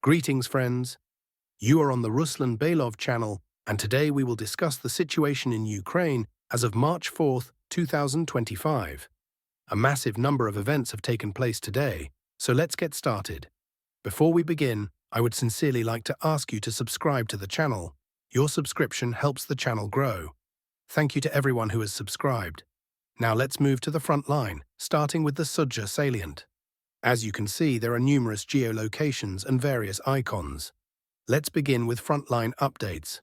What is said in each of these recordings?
Greetings, friends. You are on the Ruslan Belov channel, and today we will discuss the situation in Ukraine as of March 4th, 2025. A massive number of events have taken place today, so let's get started. Before we begin, I would sincerely like to ask you to subscribe to the channel. Your subscription helps the channel grow. Thank you to everyone who has subscribed. Now let's move to the front line, starting with the Sudzha salient. As you can see, there are numerous geolocations and various icons. Let's begin with frontline updates.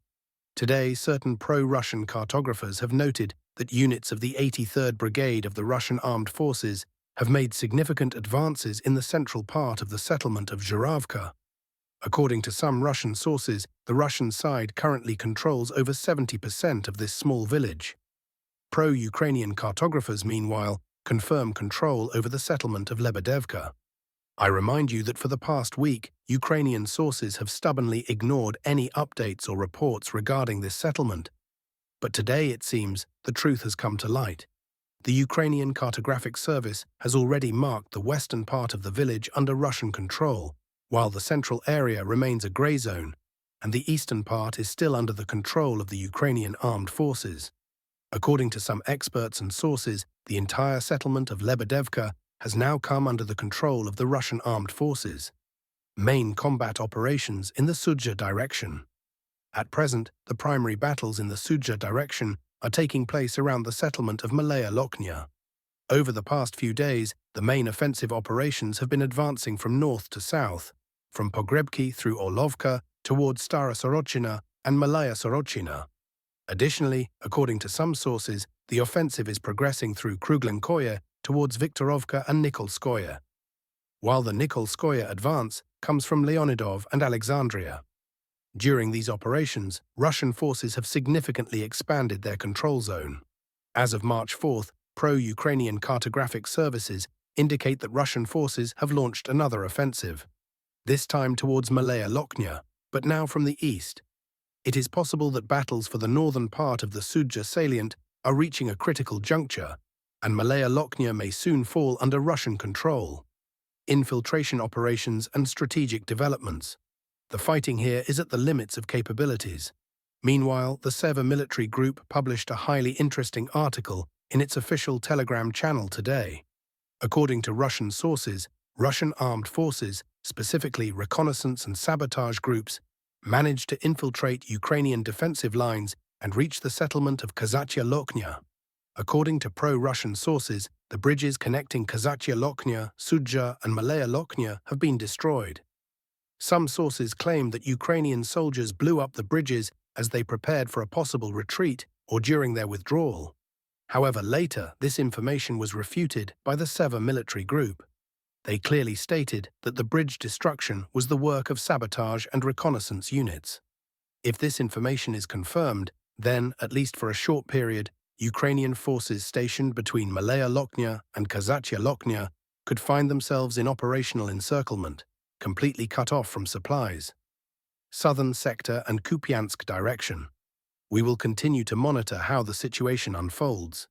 Today, certain pro-Russian cartographers have noted that units of the 83rd Brigade of the Russian Armed Forces have made significant advances in the central part of the settlement of Zhuravka. According to some Russian sources, the Russian side currently controls over 70% of this small village. Pro-Ukrainian cartographers, meanwhile, confirm control over the settlement of Lebedevka. I remind you that for the past week, Ukrainian sources have stubbornly ignored any updates or reports regarding this settlement. But today, it seems, the truth has come to light. The Ukrainian Cartographic Service has already marked the western part of the village under Russian control, while the central area remains a grey zone, and the eastern part is still under the control of the Ukrainian armed forces. According to some experts and sources, the entire settlement of Lebedevka has now come under the control of the Russian armed forces. Main combat operations in the Sudzha direction. At present, the primary battles in the Sudzha direction are taking place around the settlement of Malaya Lochnia. Over the past few days, the main offensive operations have been advancing from north to south, from Pogrebki through Orlovka towards Stara Sorochina and Malaya Sorochina. Additionally, according to some sources, the offensive is progressing through Kruglenkoye towards Viktorovka and Nikolskoye, while the Nikolskoye advance comes from Leonidov and Alexandria. During these operations, Russian forces have significantly expanded their control zone. As of March 4th, pro-Ukrainian cartographic services indicate that Russian forces have launched another offensive, this time towards Malaya Lochnia, but now from the east. It is possible that battles for the northern part of the Sudzha salient are reaching a critical juncture, and Malaya Lochnia may soon fall under Russian control. Infiltration operations and strategic developments. The fighting here is at the limits of capabilities. Meanwhile, the Seva military group published a highly interesting article in its official Telegram channel today. According to Russian sources, Russian armed forces, specifically reconnaissance and sabotage groups, managed to infiltrate Ukrainian defensive lines and reach the settlement of Kazachya Lochnia. According to pro-Russian sources, the bridges connecting Kazachya Lochnia, Sudzha, and Malaya Lochnia have been destroyed. Some sources claim that Ukrainian soldiers blew up the bridges as they prepared for a possible retreat or during their withdrawal. However, later, this information was refuted by the Seva military group. They clearly stated that the bridge destruction was the work of sabotage and reconnaissance units. If this information is confirmed, then, at least for a short period, Ukrainian forces stationed between Malaya Lochnia and Kazachya Lochnia could find themselves in operational encirclement, completely cut off from supplies. Southern sector and Kupiansk direction. We will continue to monitor how the situation unfolds.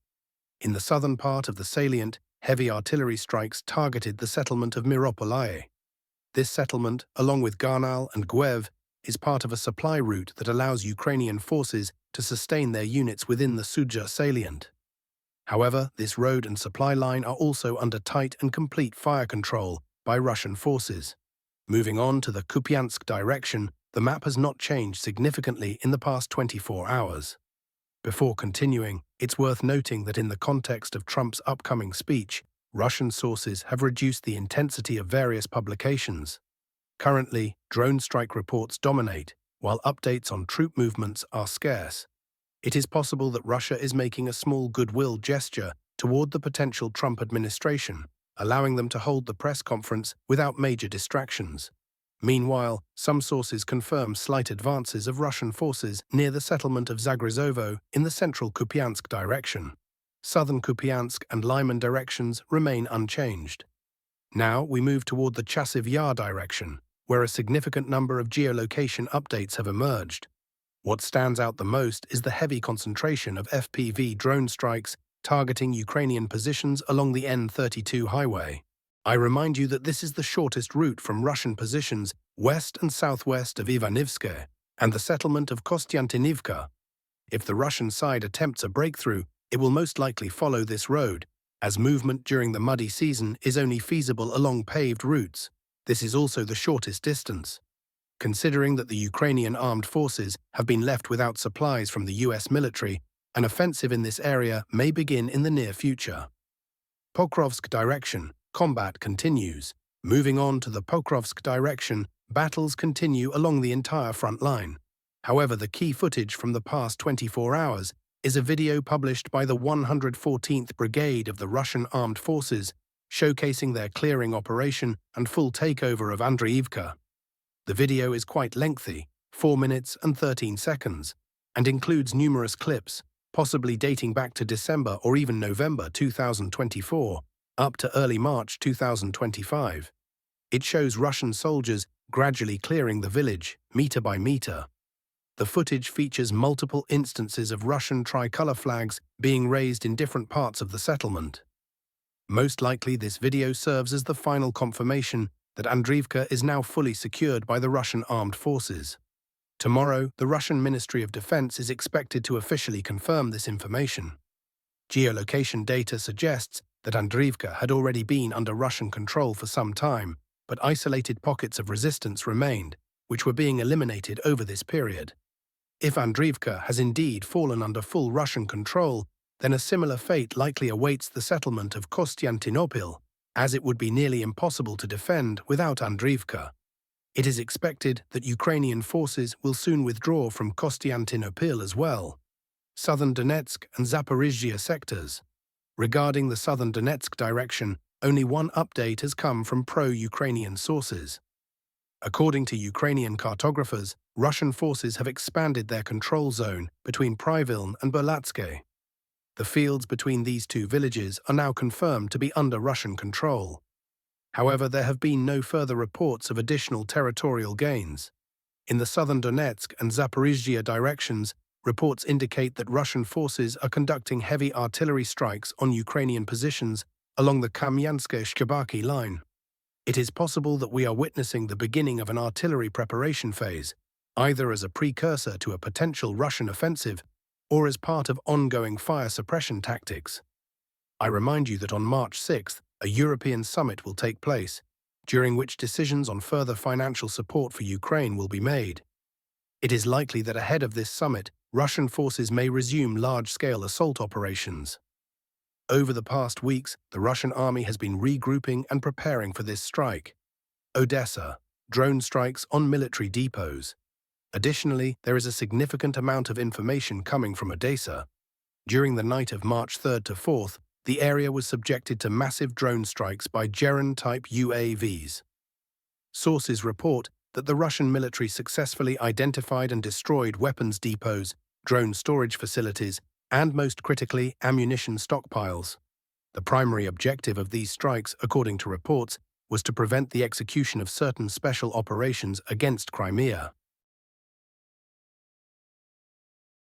In the southern part of the salient, heavy artillery strikes targeted the settlement of Miropolaye. This settlement, along with Garnal and Guev, is part of a supply route that allows Ukrainian forces to sustain their units within the Sudzha salient. However, this road and supply line are also under tight and complete fire control by Russian forces. Moving on to the Kupiansk direction, the map has not changed significantly in the past 24 hours. Before continuing, it's worth noting that in the context of Trump's upcoming speech, Russian sources have reduced the intensity of various publications. Currently, drone strike reports dominate, while updates on troop movements are scarce. It is possible that Russia is making a small goodwill gesture toward the potential Trump administration, allowing them to hold the press conference without major distractions. Meanwhile, some sources confirm slight advances of Russian forces near the settlement of Zagrizovo in the central Kupiansk direction. Southern Kupiansk and Lyman directions remain unchanged. Now we move toward the Chasiv Yar direction, where a significant number of geolocation updates have emerged. What stands out the most is the heavy concentration of FPV drone strikes targeting Ukrainian positions along the N32 highway. I remind you that this is the shortest route from Russian positions west and southwest of Ivanivske and the settlement of Kostiantynivka. If the Russian side attempts a breakthrough, it will most likely follow this road, as movement during the muddy season is only feasible along paved routes. This is also the shortest distance. Considering that the Ukrainian armed forces have been left without supplies from the US military, an offensive in this area may begin in the near future. Pokrovsk direction. Combat continues. Moving on to the Pokrovsk direction, battles continue along the entire front line. However, the key footage from the past 24 hours is a video published by the 114th Brigade of the Russian Armed Forces, showcasing their clearing operation and full takeover of Andreevka. The video is quite lengthy, 4 minutes and 13 seconds, and includes numerous clips, possibly dating back to December or even November 2024, up to early March 2025. It shows Russian soldiers gradually clearing the village, meter by meter. The footage features multiple instances of Russian tricolor flags being raised in different parts of the settlement. Most likely, this video serves as the final confirmation that Andreevka is now fully secured by the Russian armed forces. Tomorrow, the Russian Ministry of Defense is expected to officially confirm this information. Geolocation data suggests that Andreevka had already been under Russian control for some time, but isolated pockets of resistance remained, which were being eliminated over this period. If Andreevka has indeed fallen under full Russian control, then a similar fate likely awaits the settlement of Kostiantynopil, as it would be nearly impossible to defend without Andreevka. It is expected that Ukrainian forces will soon withdraw from Kostiantynopil as well. Southern Donetsk and Zaporizhzhia sectors. Regarding the southern Donetsk direction, only one update has come from pro-Ukrainian sources. According to Ukrainian cartographers, Russian forces have expanded their control zone between Pryvilne and Berlatske. The fields between these two villages are now confirmed to be under Russian control. However, there have been no further reports of additional territorial gains. In the southern Donetsk and Zaporizhzhia directions, reports indicate that Russian forces are conducting heavy artillery strikes on Ukrainian positions along the Kamyansk-Shcherbaki line. It is possible that we are witnessing the beginning of an artillery preparation phase, either as a precursor to a potential Russian offensive or as part of ongoing fire suppression tactics. I remind you that on March 6th, a European summit will take place, during which decisions on further financial support for Ukraine will be made. It is likely that ahead of this summit, Russian forces may resume large-scale assault operations. Over the past weeks, the Russian army has been regrouping and preparing for this strike. Odessa, drone strikes on military depots. Additionally, there is a significant amount of information coming from Odessa. During the night of March 3rd to 4th, the area was subjected to massive drone strikes by Geran-type UAVs. Sources report that the Russian military successfully identified and destroyed weapons depots, drone storage facilities, and most critically, ammunition stockpiles. The primary objective of these strikes, according to reports, was to prevent the execution of certain special operations against Crimea.